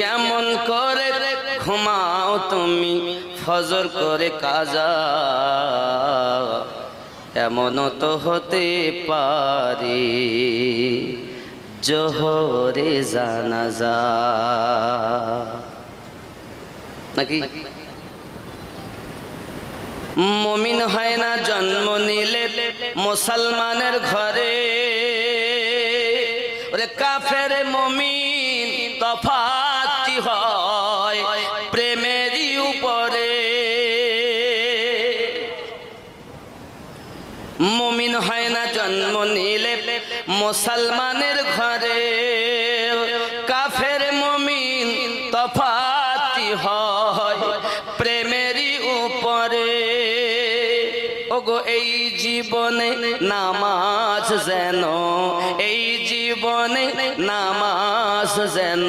কেমন করে ঘুমাও তুমি ফজর করে কাজা, এমনও তো হতে পারে জোহরে জানাজা। নাকি মুমিন হয় না জন্ম নিলে মুসলমানের ঘরে, ওরে কাফের মুমিন তফাৎ কি হয় প্রেমেরই উপরে। মুমিন হয় না জন্ম নিলে মুসলমানের ঘরে, কাফের মুমিন তফাৎ কি হয় প্রেমেরই উপরে। ওগো এই জীবনে নামাজ যেন, এই জীবনে নামাজ যেন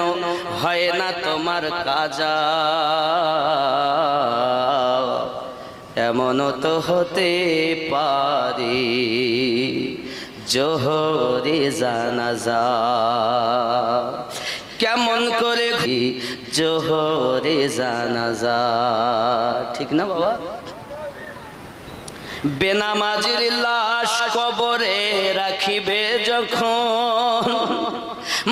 হয় না তোমার কাজা, এমনও তো হতে পারে জোহরে জানাজা। কেমন করে জোহরে জানাজা, ঠিক না বাবা? বেনামাজির লাশ কবরে রাখিবে যখন,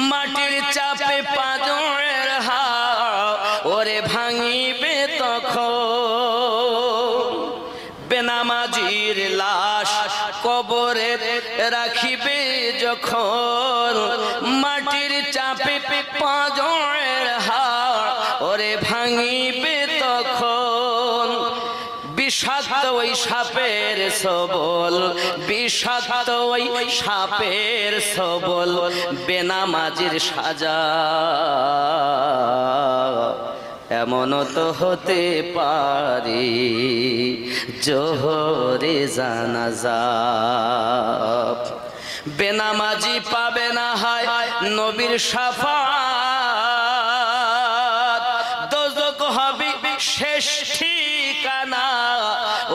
মাটির চাপে পাঁজরের হাড় ওরে ভাঙিবে তখন। বেনামাজির লাশ কবরে রাখিবে যখন, মাটির চাপে পাঁজরের হাড় ওরে ভাঙিবে তখন। বিষাক্ত ওই সাপের সবল, বিষাক্ত ওই সাপের সবল বেনামাজির সাজা, এমনও তো হতে পারে জোহরে জানাজা। বেনামাজি পাবে না হয় নবীর শাফাত, দোজখ হবে শেষ ঠিকানা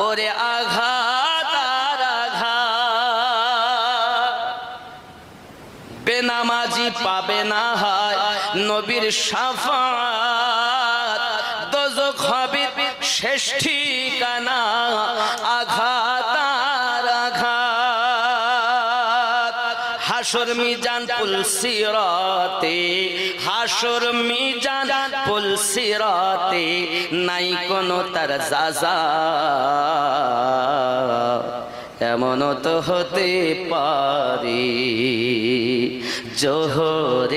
ওরে আঘাত আর আঘাত। বেনামাজি পাবে না হয় নবীর শাফাত, দোজখ হবে শেষ ঠিকানা আঘাত আর আঘাত। হাসর মিজান পুল সিরাতে, হাসর মিজান পুল সিরাতে নাই কোনো তার জাযা, এমনও তো হতে পারে জোহরে